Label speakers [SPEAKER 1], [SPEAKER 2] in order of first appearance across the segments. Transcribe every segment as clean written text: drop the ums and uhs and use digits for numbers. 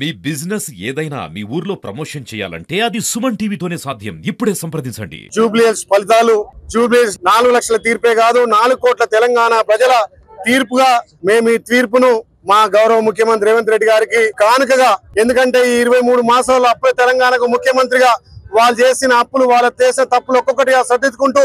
[SPEAKER 1] మీ business ఏదైనా మీ ఊర్లో promotion చేయాలంటే అది సుమన్ టీవీతోనే సాధ్యం. ఇప్పుడే సంప్రదించండి.
[SPEAKER 2] జూబ్లీహిల్స్ ఫలితాలు జూబ్లీహిల్స్ 4 లక్షల తీర్పే కాదు 4 కోట్ల తెలంగాణ ప్రజల తీర్పుగా మేము ఈ తీర్పును మా గౌరవ ముఖ్యమంత్రి రేవంత్ రెడ్డి గారికి కానుకగా, ఎందుకంటే ఈ 23 మాసాల్లో అప్పుడే తెలంగాణకు ముఖ్యమంత్రిగా వాళ్ళు చేసిన అప్పులు, వాళ్ళ చేసిన తప్పులు ఒక్కొక్కటిగా సర్దిద్దుకుంటూ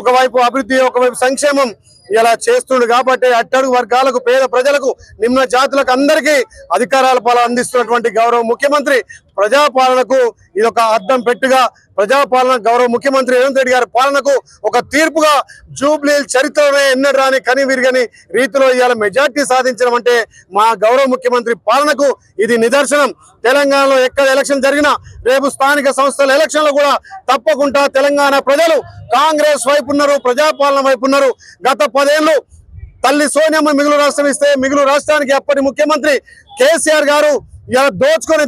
[SPEAKER 2] ఒకవైపు అభివృద్ధి, ఒకవైపు సంక్షేమం ఇలా చేస్తుండు. కాబట్టి అట్టడుగు వర్గాలకు, పేద ప్రజలకు, నిమ్న జాతులకు అందరికీ అధికారాల పాలన అందిస్తున్నటువంటి గౌరవ ముఖ్యమంత్రి ప్రజాపాలనకు ఇదొక అద్దం పెట్టుగా, ప్రజాపాలన గౌరవ ముఖ్యమంత్రి రేవంత్ రెడ్డి గారి పాలనకు ఒక తీర్పుగా జూబ్లీహిల్స్ చరిత్రలోనే ఎన్నడూ రాని కని విరగని రీతిలో ఇవాళ మెజార్టీ సాధించడం అంటే మా గౌరవ ముఖ్యమంత్రి పాలనకు ఇది నిదర్శనం. తెలంగాణలో ఎక్కడ ఎలక్షన్ జరిగినా, రేపు స్థానిక సంస్థల ఎలక్షన్లు కూడా తప్పకుండా తెలంగాణ ప్రజలు కాంగ్రెస్ వైపు ఉన్నారు, ప్రజాపాలన వైపు ఉన్నారు. గత 10 ఏళ్ళు తల్లి సోనియమ్మ మిగులు రాష్ట్రం ఇస్తే మిగులు రాష్ట్రానికి అప్పటి ముఖ్యమంత్రి కేసీఆర్ గారు ఇలా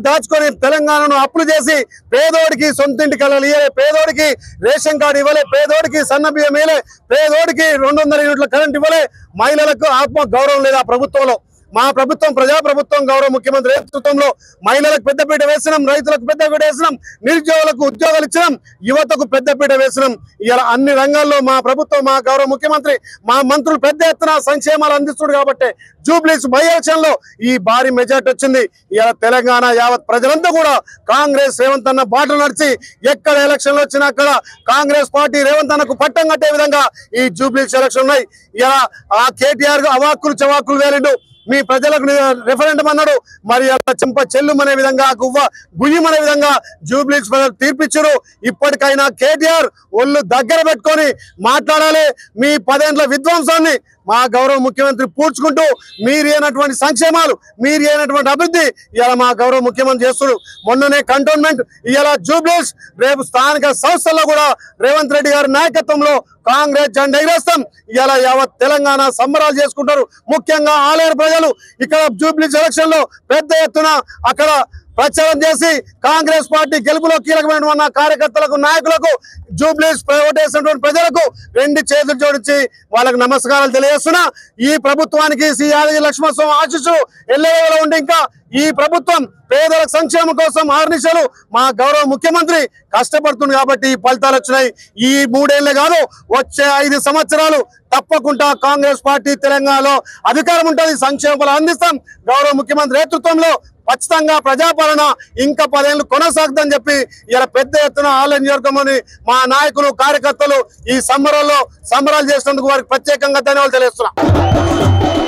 [SPEAKER 2] దాచుకొని తెలంగాణను అప్పులు చేసి పేదోడికి సొంతింటి కళలు ఇవ్వలే, పేదోడికి రేషన్ కార్డు ఇవ్వలే, పేదోడికి సన్న బియ్యం ఇవ్వలే, పేదోడికి 200 యూనిట్ల కరెంట్ ఇవ్వలే, మహిళలకు ఆత్మ గౌరవం లేదు ఆ ప్రభుత్వంలో. మా ప్రభుత్వం ప్రజాప్రభుత్వం గౌరవ ముఖ్యమంత్రి నేతృత్వంలో మహిళలకు పెద్దపీట వేసినాం, రైతులకు పెద్దపీట వేసినాం, నిరుద్యోగులకు ఉద్యోగాలు ఇచ్చినాం, యువతకు పెద్దపీట వేసినాం. ఇలా అన్ని రంగాల్లో మా ప్రభుత్వం, మా గౌరవ ముఖ్యమంత్రి, మా మంత్రులు పెద్ద ఎత్తున సంక్షేమాలు అందిస్తున్నారు. కాబట్టి జూబ్లీహిల్స్ బై ఎలక్షన్ లో ఈ భారీ మెజార్టీ వచ్చింది. ఇలా తెలంగాణ యావత్ ప్రజలంతా కూడా కాంగ్రెస్ రేవంత్ అన్న బాటలు నడిచి ఎక్కడ ఎలక్షన్లు వచ్చినా అక్కడ కాంగ్రెస్ పార్టీ రేవంత్ అన్నకు పట్టం కట్టే విధంగా ఈ జూబ్లీహిల్స్ ఎలక్షన్ ఉన్నాయి. ఇలా ఆ కేటీఆర్ అవాక్కులు చవాక్కులు వేలిండు, మీ ప్రజలకు రెఫరెండం అన్నాడు, మరి అలా చెంప చెల్లుమనే విధంగా, గుయ్యమనే విధంగా జూబ్లీహిల్స్ ప్రజలు తీర్పిచ్చారు. ఇప్పటికైనా కేటీఆర్ ఒళ్ళు దగ్గర పెట్టుకొని మాట్లాడాలి. మీ 10 ఏళ్ల విధ్వంసాన్ని మా గౌరవ ముఖ్యమంత్రి పూడ్చుకుంటూ మీరు అయినటువంటి సంక్షేమాలు, మీరు అయినటువంటి అభివృద్ధి ఇలా మా గౌరవ ముఖ్యమంత్రి చేస్తున్నారు. మొన్ననే కంటోన్మెంట్, ఇలా జూబ్లీహిల్స్, రేపు స్థానిక సంస్థల్లో కూడా రేవంత్ రెడ్డి గారి నాయకత్వంలో కాంగ్రెస్ జెండా ఎగరేస్తాం. ఇలా యావత్ తెలంగాణ సంబరాలు చేసుకుంటారు. ముఖ్యంగా ఆలేరు ప్రజలు ఇక్కడ జూబ్లీహిల్స్ ఎలక్షన్ లో పెద్ద ఎత్తున అక్కడ ప్రచారం చేసి కాంగ్రెస్ పార్టీ గెలుపులో కీలకమైన కార్యకర్తలకు, నాయకులకు, జూబ్లీహిల్స్ ఓటేసినటువంటి ప్రజలకు 2 చేతులు జోడించి వాళ్ళకు నమస్కారాలు తెలియజేస్తున్నా. ఈ ప్రభుత్వానికి శ్రీ యాదగిరి లక్ష్మణస్వామి ఆశీస్సులు ఎల్లవేళలా ఉండి ఇంకా ఈ ప్రభుత్వం పేదల సంక్షేమం కోసం ఆర్నిశలు మా గౌరవ ముఖ్యమంత్రి కష్టపడుతుంది. కాబట్టి ఈ ఫలితాలు వచ్చినాయి. ఈ 3 ఏళ్లే కాదు, వచ్చే 5 సంవత్సరాలు తప్పకుండా కాంగ్రెస్ పార్టీ తెలంగాణలో అధికారం ఉంటుంది. సంక్షేమ ఫలాలు అందిస్తాం. గౌరవ ముఖ్యమంత్రి నేతృత్వంలో ఖచ్చితంగా ప్రజాపాలన ఇంకా 10 ఏళ్ళు కొనసాగుతుందని చెప్పి ఇలా పెద్ద ఎత్తున ఆలయ నియోజకవర్గంలోని మా నాయకులు, కార్యకర్తలు ఈ సంబరాలు చేసినందుకు వారికి ప్రత్యేకంగా ధన్యవాదాలు తెలియజేస్తున్నా.